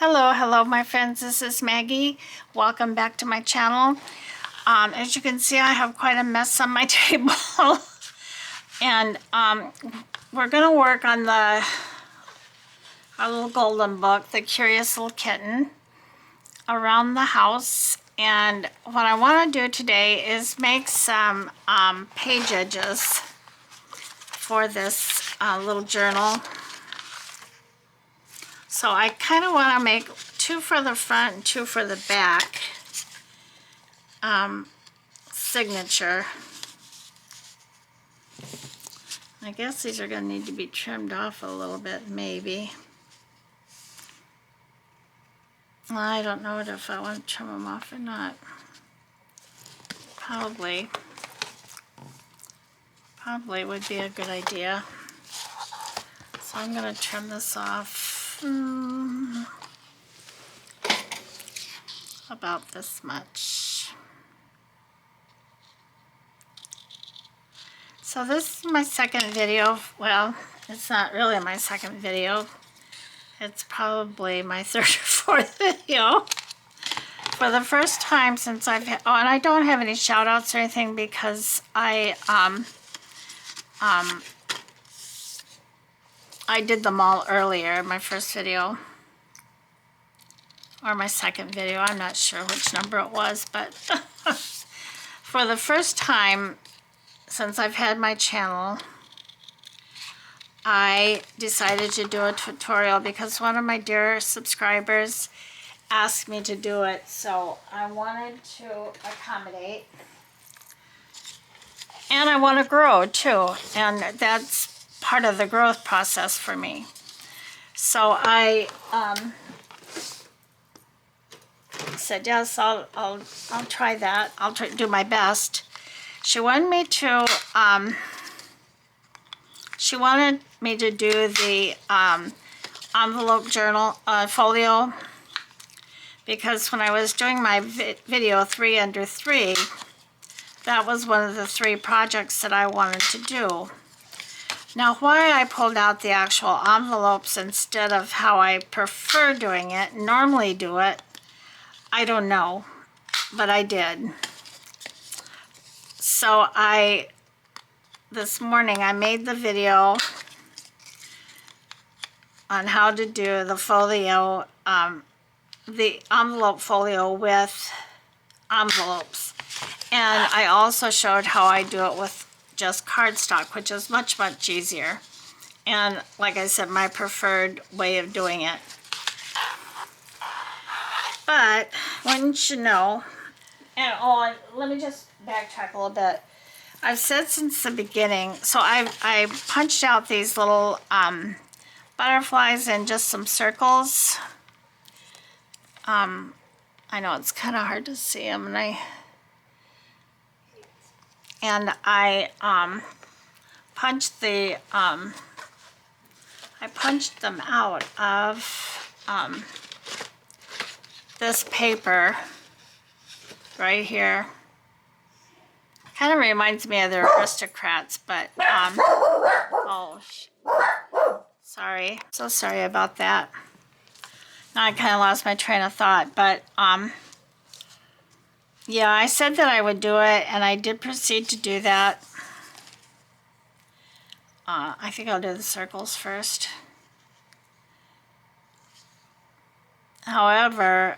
Hello my friends, this is Maggie. Welcome back to my channel. As you can see, I have quite a mess on my table. And we're gonna work on our little golden book, The Curious Little Kitten, around the house. And what I want to do today is make some page edges for this little journal. So I kind of want to make two for the front and two for the back signature. I guess these are going to need to be trimmed off a little bit, maybe. I don't know if I want to trim them off or not. Probably would be a good idea. So I'm going to trim this off about this much. So this is my second video. Well, it's not really my second video. It's probably my third or fourth video. For the first time since I've had, and I don't have any shout outs or anything because I did them all earlier, my first video, or my second video, I'm not sure which number it was, but for the first time since I've had my channel, I decided to do a tutorial because one of my dear subscribers asked me to do it, so I wanted to accommodate. And I want to grow too, and that's part of the growth process for me. So I said, yes, I'll try that. I'll do my best. She wanted me to do the envelope journal folio, because when I was doing my video 3 under 3, that was one of the 3 projects that I wanted to do. Now, why I pulled out the actual envelopes instead of how I prefer doing it, normally do it, I don't know, but I did. So this morning I made the video on how to do the folio, the envelope folio with envelopes. And I also showed how I do it with just cardstock, which is much, much easier. And like I said, my preferred way of doing it. But wouldn't you know, and let me just backtrack a little bit. I've said since the beginning, so I punched out these little butterflies and just some circles. I know it's kind of hard to see them, and I punched them out of this paper right here. Kind of reminds me of the Aristocrats, but oh, sorry, so sorry about that. Now I kind of lost my train of thought, but yeah, I said that I would do it, and I did proceed to do that. I think I'll do the circles first. However,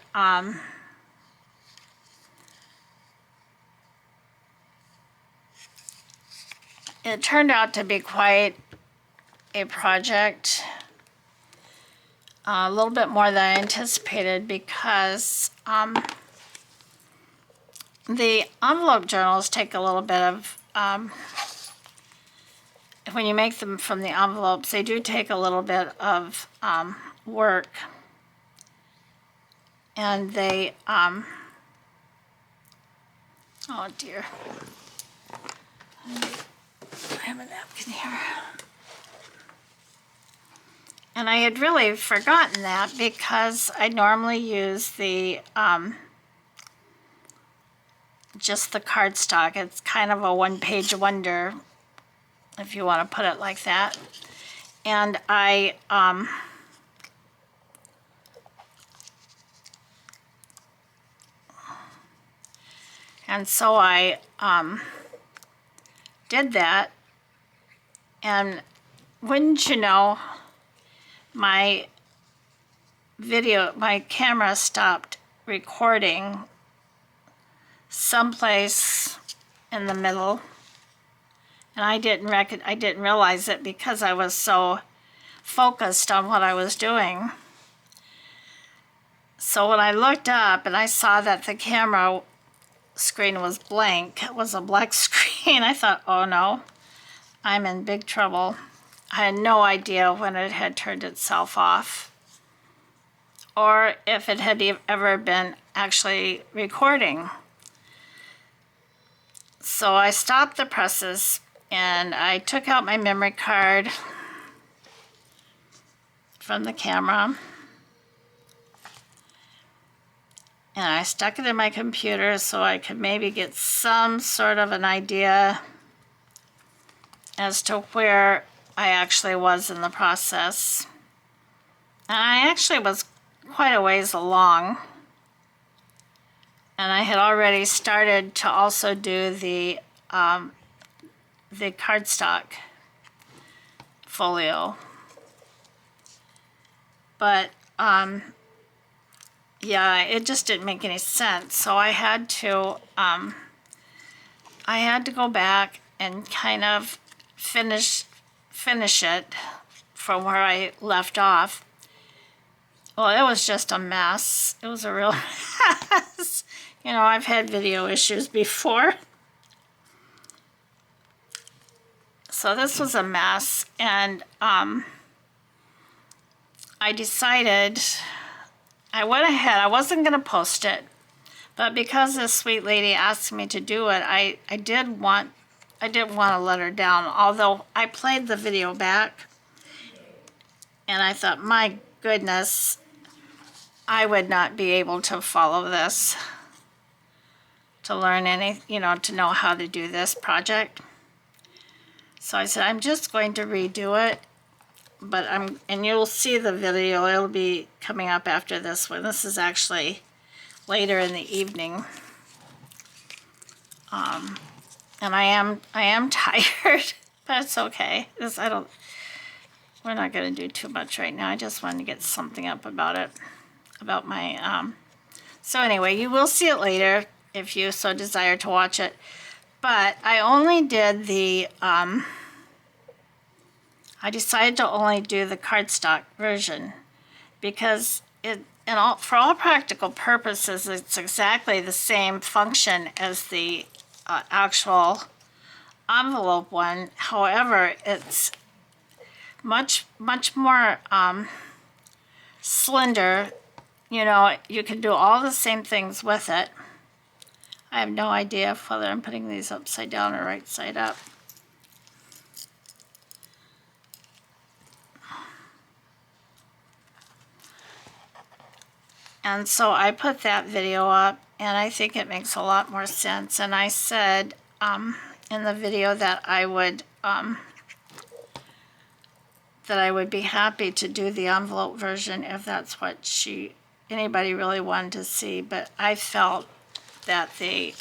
it turned out to be quite a project, a little bit more than I anticipated, because the envelope journals take a little bit of, when you make them from the envelopes, they do take a little bit of work. And they, oh dear, I have a napkin here. And I had really forgotten that because I normally use the, just the cardstock. It's kind of a one-page wonder, if you want to put it like that. And I And so I did that, and wouldn't you know, my camera stopped recording someplace in the middle, and I didn't realize it because I was so focused on what I was doing. So when I looked up and I saw that the camera screen was blank, it was a black screen, I thought, oh no, I'm in big trouble. I had no idea when it had turned itself off, or if it had ever been actually recording. So I stopped the presses and I took out my memory card from the camera and I stuck it in my computer so I could maybe get some sort of an idea as to where I actually was in the process. And I actually was quite a ways along, and I had already started to also do the cardstock folio. But yeah, it just didn't make any sense. So I had to go back and kind of finish it from where I left off. Well, it was just a mess. It was a real mess. You know, I've had video issues before. So this was a mess, and I decided, I went ahead, I wasn't going to post it, but because this sweet lady asked me to do it, I didn't want to let her down, although I played the video back, and I thought, my goodness, I would not be able to follow this, to learn to know how to do this project. So I said, I'm just going to redo it, and you'll see the video, it'll be coming up after this one. This is actually later in the evening. And I am tired, but it's okay. We're not going to do too much right now. I just wanted to get something up about it, about my, so anyway, you will see it later if you so desire to watch it. But I only did I decided to only do the cardstock version because for all practical purposes, it's exactly the same function as the actual envelope one. However, it's much more slender. You know, you can do all the same things with it. I have no idea whether I'm putting these upside down or right side up. And so I put that video up, and I think it makes a lot more sense. And I said in the video that I would be happy to do the envelope version if that's what anybody really wanted to see. But I felt that the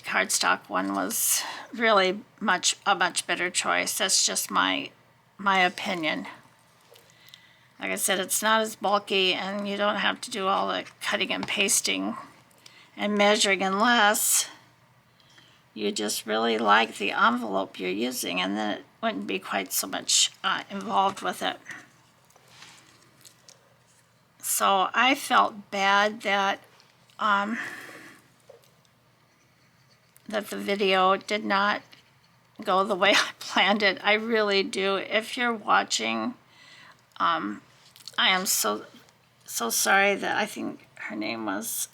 cardstock one was really a much better choice. That's just my opinion. Like I said, it's not as bulky, and you don't have to do all the cutting and pasting and measuring unless you just really like the envelope you're using, and then it wouldn't be quite so much involved with it. So I felt bad that the video did not go the way I planned it. I really do. If you're watching, I am so sorry that I think her name was,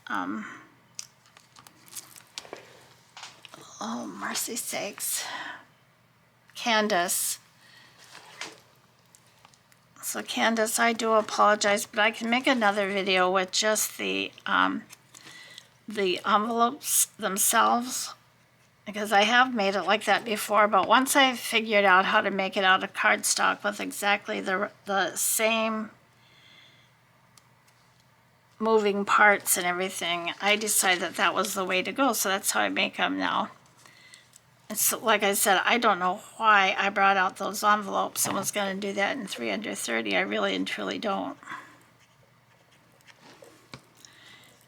oh, mercy sakes, Candace. So Candace, I do apologize, but I can make another video with just the envelopes themselves, because I have made it like that before, but once I figured out how to make it out of cardstock with exactly the same moving parts and everything, I decided that that was the way to go. So that's how I make them now. It's like I said, I don't know why I brought out those envelopes and was going to do that in 3 under 30. I really and truly don't.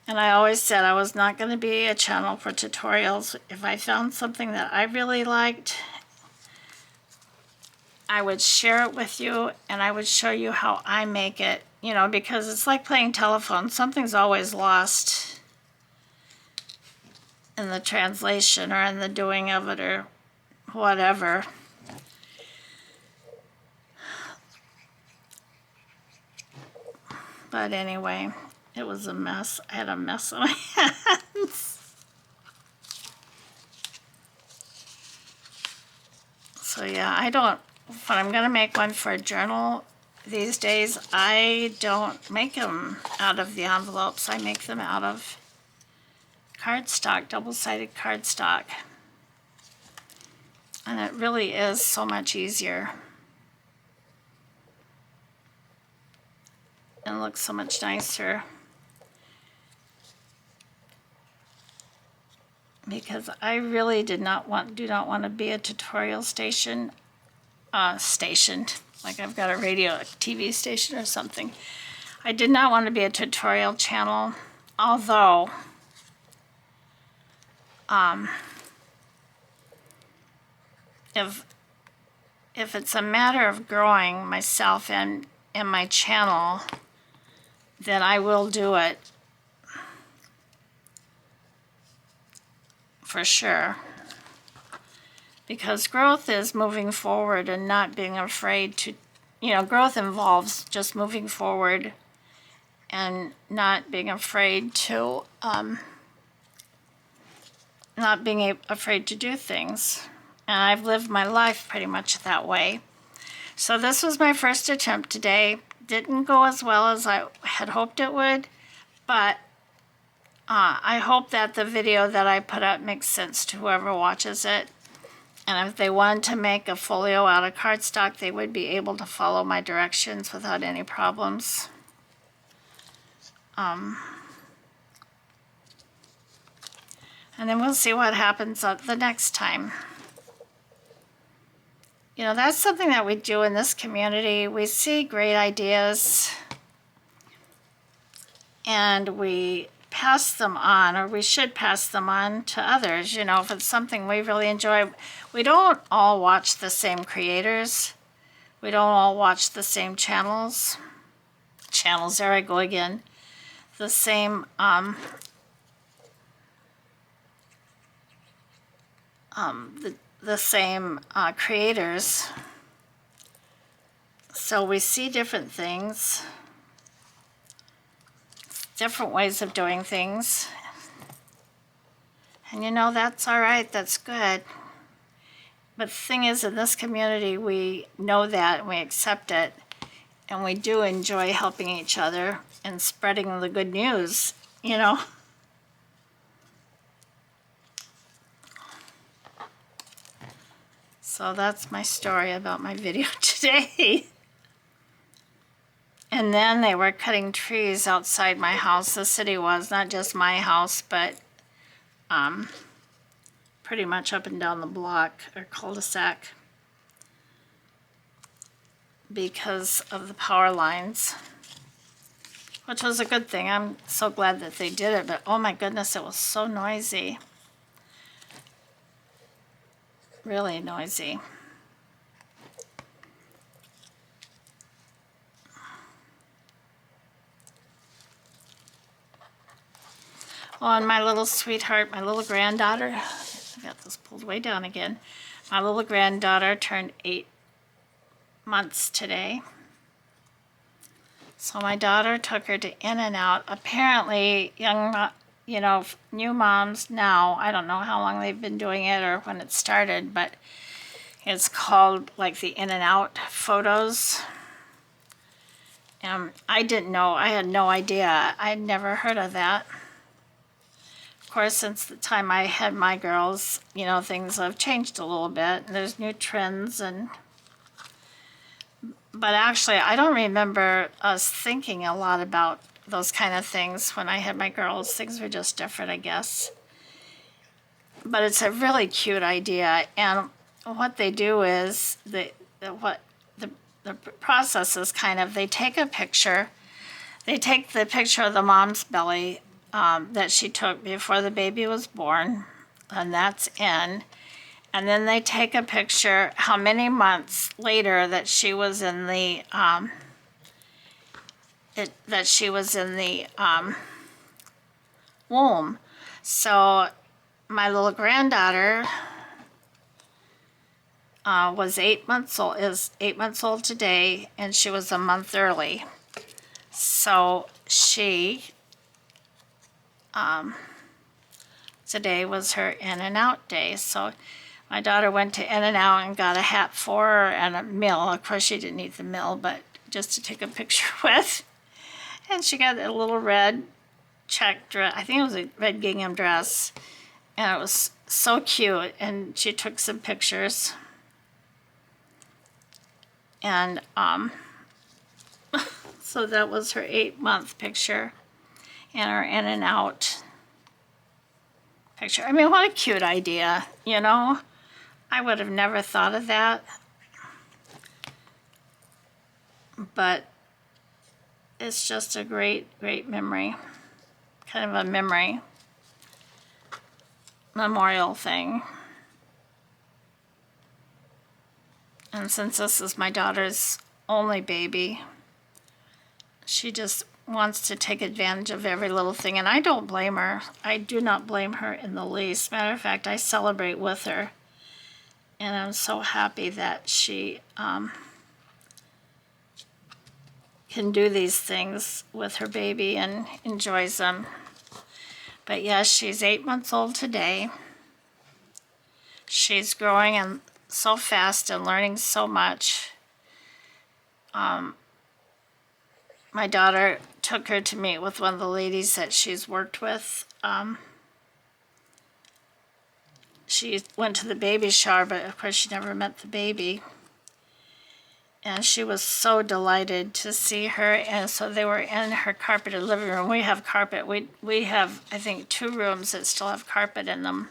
And I always said I was not going to be a channel for tutorials. If I found something that I really liked, I would share it with you and I would show you how I make it, you know, because it's like playing telephone. Something's always lost in the translation or in the doing of it or whatever. But anyway, it was a mess. I had a mess on my hands. So yeah, I don't, when I'm gonna make one for a journal these days, I don't make them out of the envelopes. I make them out of cardstock, double-sided cardstock. And it really is so much easier. And looks so much nicer. Because I really do not want to be a tutorial station, like I've got a radio, a TV station or something. I did not want to be a tutorial channel, although if it's a matter of growing myself and my channel, then I will do it for sure. Because growth is moving forward and not being afraid to, you know, growth involves just moving forward and not being afraid to, afraid to do things. And I've lived my life pretty much that way. So this was my first attempt today. Didn't go as well as I had hoped it would, but I hope that the video that I put up makes sense to whoever watches it. And if they wanted to make a folio out of cardstock, they would be able to follow my directions without any problems. And then we'll see what happens the next time. You know, that's something that we do in this community. We see great ideas and we pass them on, or we should pass them on to others. You know, if it's something we really enjoy. We don't all watch the same creators. We don't all watch the same channels. There I go again. The same the same creators. So we see different things, different ways of doing things. And you know, that's all right, that's good. But the thing is, in this community, we know that and we accept it. And we do enjoy helping each other and spreading the good news, you know. So that's my story about my video today. And then they were cutting trees outside my house. The city was, not just my house, but pretty much up and down the block or cul-de-sac because of the power lines, which was a good thing. I'm so glad that they did it, but oh my goodness, it was so noisy. Really noisy. Oh, and my little sweetheart, my little granddaughter, I got this pulled way down again. My little granddaughter turned 8 months today. So my daughter took her to In-N-Out. Apparently, young, you know, new moms now, I don't know how long they've been doing it or when it started, but it's called like the In-N-Out photos. I didn't know, I had no idea. I'd never heard of that. Of course, since the time I had my girls, you know, things have changed a little bit. There's new trends but actually, I don't remember us thinking a lot about those kind of things when I had my girls. Things were just different, I guess. But it's a really cute idea, and what they do is the process is kind of, they take a picture. They take the picture of the mom's belly that she took before the baby was born, and that's in. And then they take a picture how many months later that she was in the womb. So my little granddaughter was 8 months old. Is 8 months old today, and she was a month early. So she today was her in and out day. So my daughter went to In and Out and got a hat for her and a meal. Of course, she didn't eat the meal, but just to take a picture with. And she got a little red check dress. I think it was a red gingham dress. And it was so cute. And she took some pictures. And so that was her 8-month picture. And her In and Out picture. I mean, what a cute idea, you know? I would have never thought of that. But it's just a great, great memory. Kind of a memory. Memorial thing. And since this is my daughter's only baby, she just wants to take advantage of every little thing. And I don't blame her. I do not blame her in the least. Matter of fact, I celebrate with her. And I'm so happy that she can do these things with her baby and enjoys them. But yes, she's 8 months old today. She's growing and so fast and learning so much. My daughter took her to meet with one of the ladies that she's worked with. She went to the baby shower, but of course she never met the baby. And she was so delighted to see her. And so they were in her carpeted living room. We have carpet. We have, I think, 2 rooms that still have carpet in them.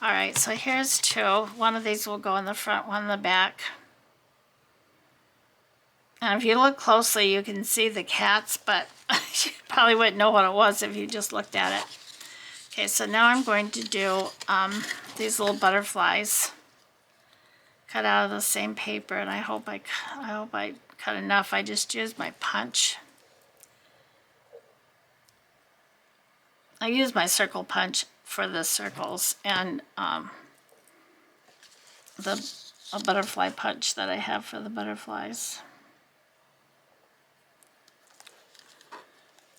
All right, so here's 2. One of these will go in the front, one in the back. And if you look closely, you can see the cats, but you probably wouldn't know what it was if you just looked at it. Okay, so now I'm going to do these little butterflies cut out of the same paper, and I hope I cut enough. I just used my punch. I use my circle punch for the circles and a butterfly punch that I have for the butterflies.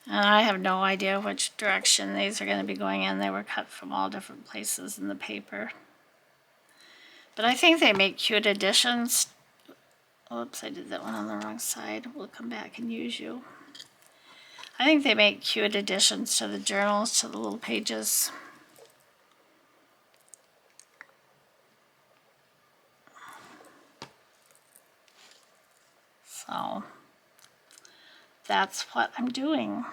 And I have no idea which direction these are going to be going in. They were cut from all different places in the paper. But I think they make cute additions. Oops, I did that one on the wrong side. We'll come back and use you. I think they make cute additions to the journals, to the little pages. So that's what I'm doing.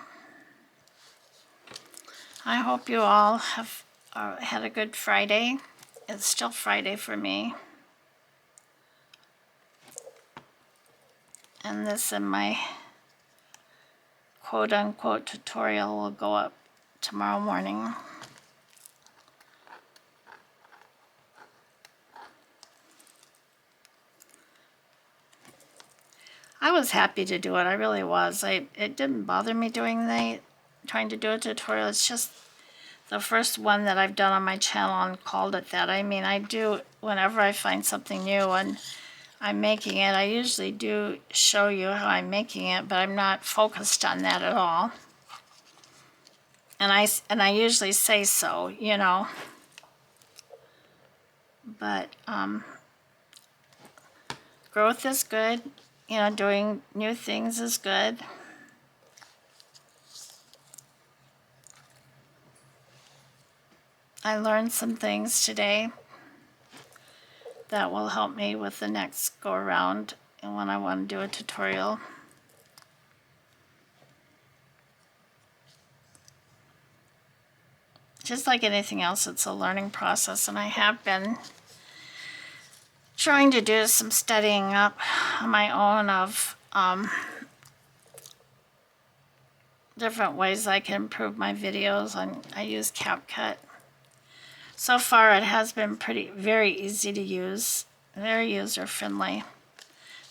I hope you all have had a good Friday. It's still Friday for me. And this in my quote-unquote tutorial will go up tomorrow morning. I was happy to do it. I really was. It didn't bother me trying to do a tutorial. It's just the first one that I've done on my channel and called it that. I mean, I do, whenever I find something new and I'm making it, I usually do show you how I'm making it, but I'm not focused on that at all. And I usually say so, you know. But growth is good. You know, doing new things is good. I learned some things today that will help me with the next go around and when I want to do a tutorial. just like anything else, it's a learning process, and I have been trying to do some studying up on my own of different ways I can improve my videos. I use CapCut. So far it has been very easy to use, very user friendly.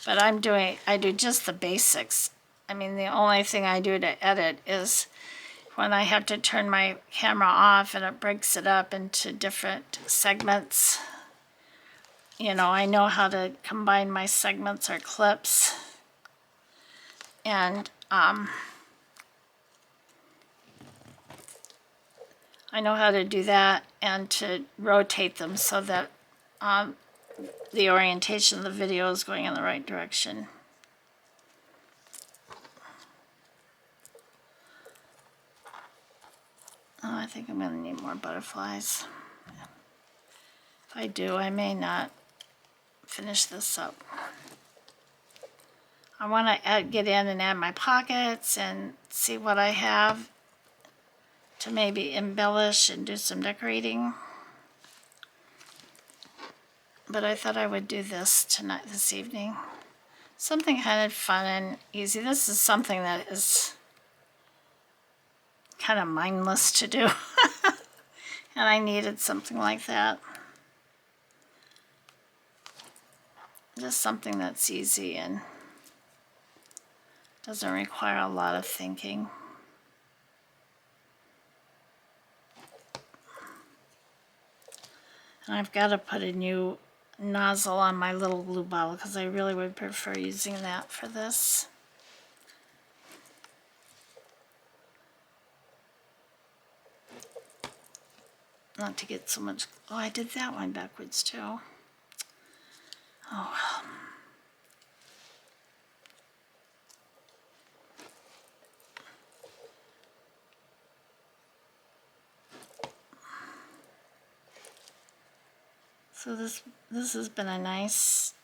But I do just the basics. I mean, the only thing I do to edit is when I have to turn my camera off and it breaks it up into different segments. You know, I know how to combine my segments or clips. And I know how to do that and to rotate them so that the orientation of the video is going in the right direction. Oh, I think I'm going to need more butterflies. If I do, I may not finish this up. I want to get in and add my pockets and see what I have to maybe embellish and do some decorating. But I thought I would do this this evening. Something kind of fun and easy. This is something that is kind of mindless to do. And I needed something like that. Just something that's easy and doesn't require a lot of thinking. And I've got to put a new nozzle on my little glue bottle because I really would prefer using that for this. Not to get so much. Oh, I did that one backwards too. Oh well. So this has been a nice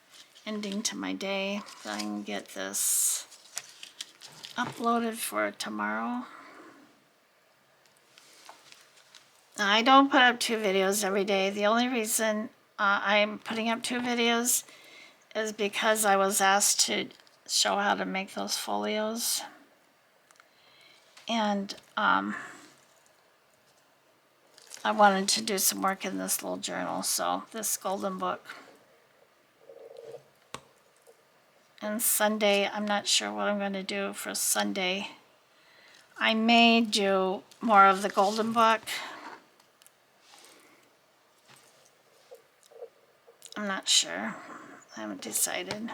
ending to my day. I can get this uploaded for tomorrow. Now, I don't put up 2 videos every day. The only reason I'm putting up 2 videos is because I was asked to show how to make those folios. And I wanted to do some work in this little journal, so this golden book. And Sunday, I'm not sure what I'm going to do for Sunday. I may do more of the golden book. I'm not sure. I haven't decided.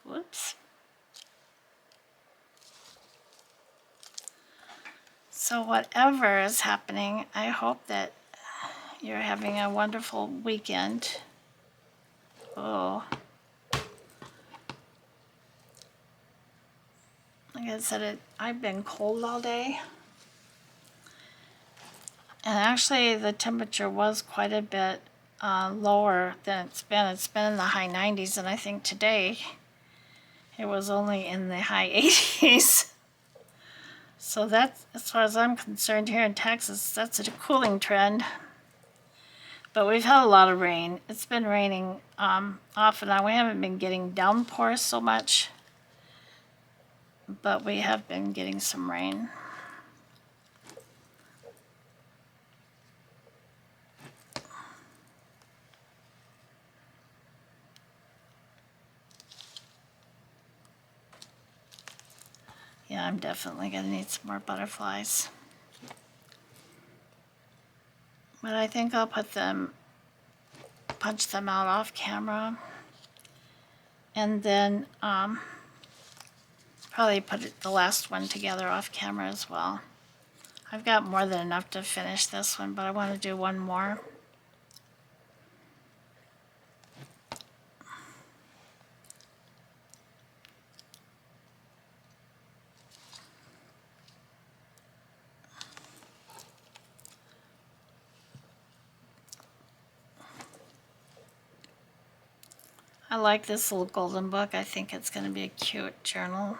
Whoops. So whatever is happening, I hope that you're having a wonderful weekend. Oh. Like I said, I've been cold all day. And actually the temperature was quite a bit lower than it's been. It's been in the high 90s, and I think today it was only in the high 80s. So that's, as far as I'm concerned, here in Texas, that's a cooling trend. But we've had a lot of rain. It's been raining off and on. We haven't been getting downpours so much, but we have been getting some rain. Yeah, I'm definitely going to need some more butterflies. But I think I'll punch them out off camera. And then probably put the last one together off camera as well. I've got more than enough to finish this one, but I want to do one more. I like this little golden book. I think it's going to be a cute journal.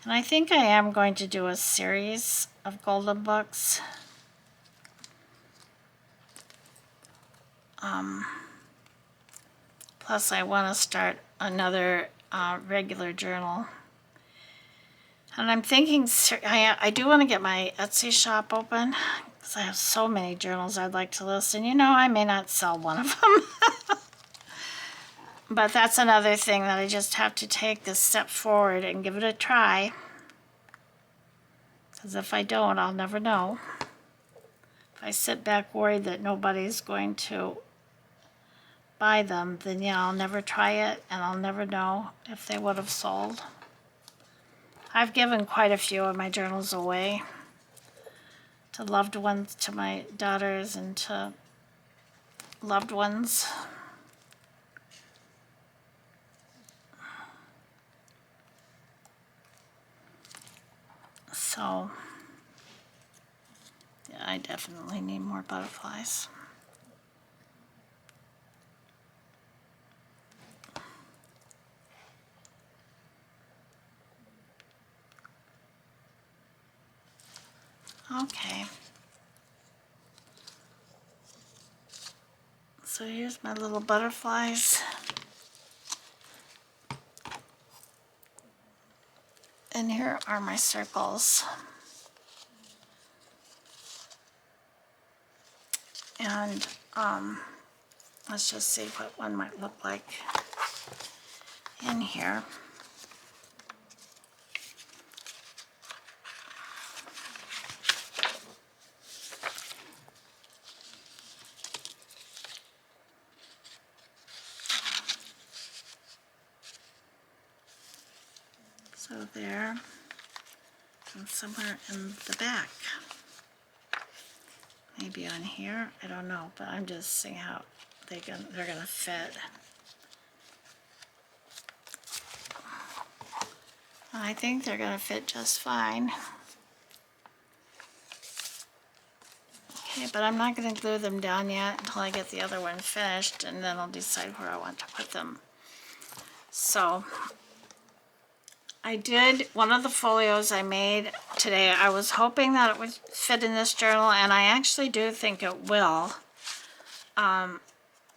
And I think I am going to do a series of golden books. Plus I want to start another regular journal. And I'm thinking, I do want to get my Etsy shop open because I have so many journals I'd like to list. And you know, I may not sell one of them. But that's another thing that I just have to take this step forward and give it a try. Because if I don't, I'll never know. If I sit back worried that nobody's going to buy them, then yeah, I'll never try it and I'll never know if they would have sold. I've given quite a few of my journals away to loved ones, to my daughters, and to loved ones. So, yeah, I definitely need more butterflies. Okay. So here's my little butterflies. And here are my circles. And let's just see what one might look like in here. So there, and somewhere in the back. Maybe on here, I don't know, but I'm just seeing how they're gonna fit. I think they're gonna fit just fine. Okay, but I'm not gonna glue them down yet until I get the other one finished, and then I'll decide where I want to put them. So, I did one of the folios I made today. I was hoping that it would fit in this journal, and I actually do think it will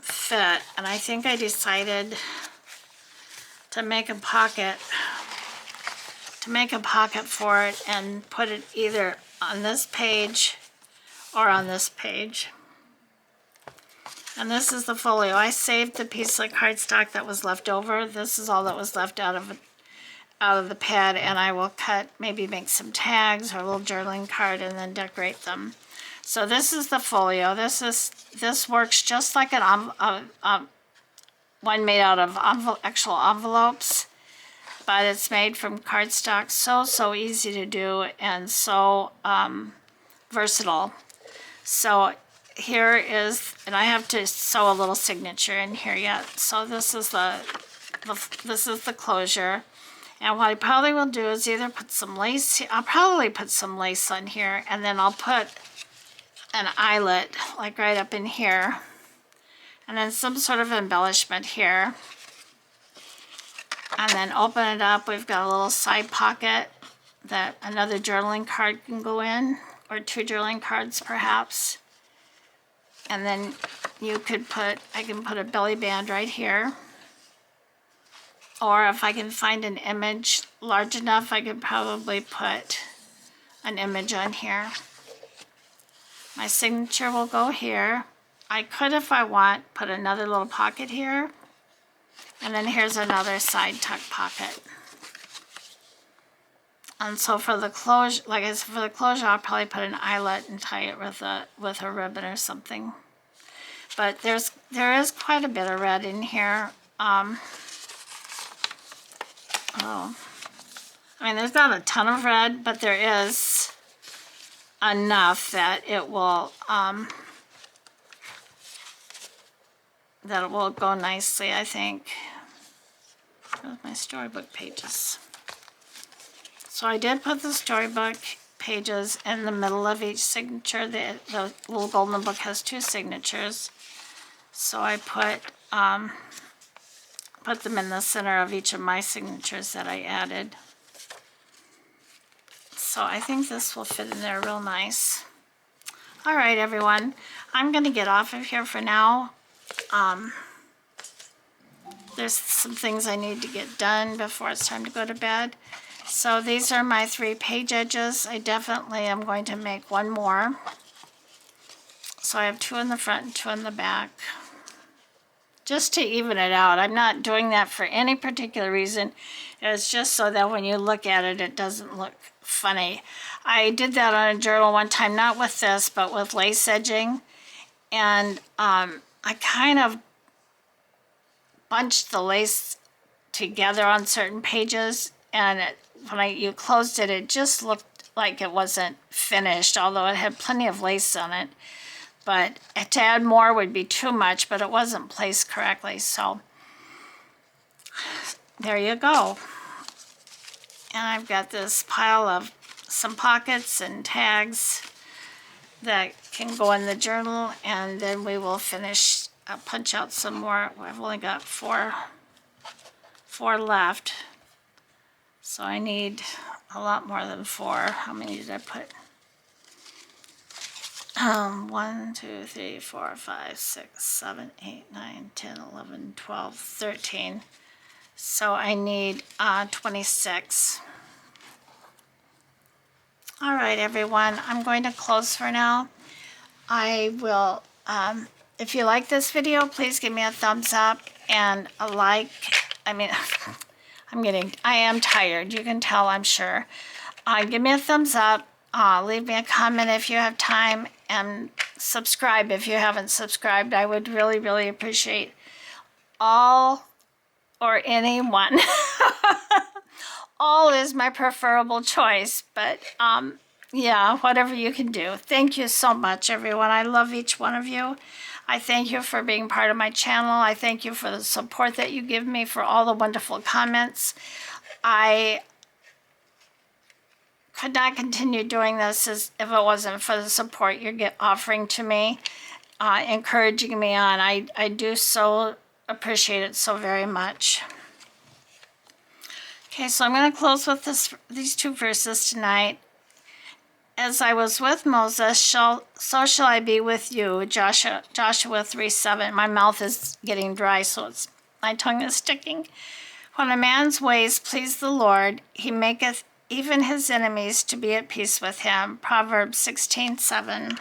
fit. And I think I decided to make a pocket for it and put it either on this page or on this page. And this is the folio. I saved the piece of cardstock that was left over. This is all that was left out of the pad, and I will maybe make some tags or a little journaling card and then decorate them. So this is the folio. This works just like one made out of actual envelopes, but it's made from cardstock. So easy to do and so versatile. So here is, and I have to sew a little signature in here yet. So this is the closure. And what I probably will do is either put some lace, I'll probably put some lace on here, and then I'll put an eyelet, like right up in here, and then some sort of embellishment here. And then open it up, we've got a little side pocket that another journaling card can go in, or 2 journaling cards perhaps. And then I can put a belly band right here. Or if I can find an image large enough, I could probably put an image on here. My signature will go here. I could, if I want, put another little pocket here. And then here's another side tuck pocket. And so for the closure, like I said, for the closure, I'll probably put an eyelet and tie it with a ribbon or something. But there is quite a bit of red in here. I mean, there's not a ton of red, but there is enough that it will go nicely, I think. Where's my storybook pages? So I did put the storybook pages in the middle of each signature. The little golden book has 2 signatures. So I put them in the center of each of my signatures that I added. So I think this will fit in there real nice. All right, everyone. I'm going to get off of here for now. There's some things I need to get done before it's time to go to bed. So these are my 3 page edges. I definitely am going to make one more. So I have 2 in the front and 2 in the back. Just to even it out. I'm not doing that for any particular reason. It's just so that when you look at it, it doesn't look funny. I did that on a journal one time, not with this, but with lace edging. And I kind of bunched the lace together on certain pages, and when you closed it, it just looked like it wasn't finished, although it had plenty of lace on it. But to add more would be too much, but it wasn't placed correctly, so there you go. And I've got this pile of some pockets and tags that can go in the journal, and then we will finish, punch out some more. I've only got four left, so I need a lot more than 4. How many did I put? 1, 2, 3, 4, 5, 6, 7, 8, 9, 10, 11, 12, 13. So I need 26. All right, everyone, I'm going to close for now. I will, if you like this video, please give me a thumbs up and a like. I mean, I am tired. You can tell, I'm sure. Give me a thumbs up. Leave me a comment if you have time, and subscribe if you haven't subscribed. I would really, really appreciate all or anyone. All is my preferable choice, but yeah, whatever you can do. Thank you so much, everyone. I love each one of you. I thank you for being part of my channel. I thank you for the support that you give me, for all the wonderful comments. I could not continue doing this if it wasn't for the support you're offering to me, encouraging me on. I do so appreciate it so very much. Okay, so I'm going to close with these 2 verses tonight. As I was with Moses, so shall I be with you, Joshua 3:7. My mouth is getting dry, so my tongue is sticking. When a man's ways please the Lord, he maketh even his enemies to be at peace with him. Proverbs 16:7.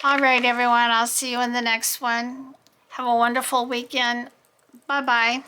All right, everyone, I'll see you in the next one. Have a wonderful weekend. Bye-bye.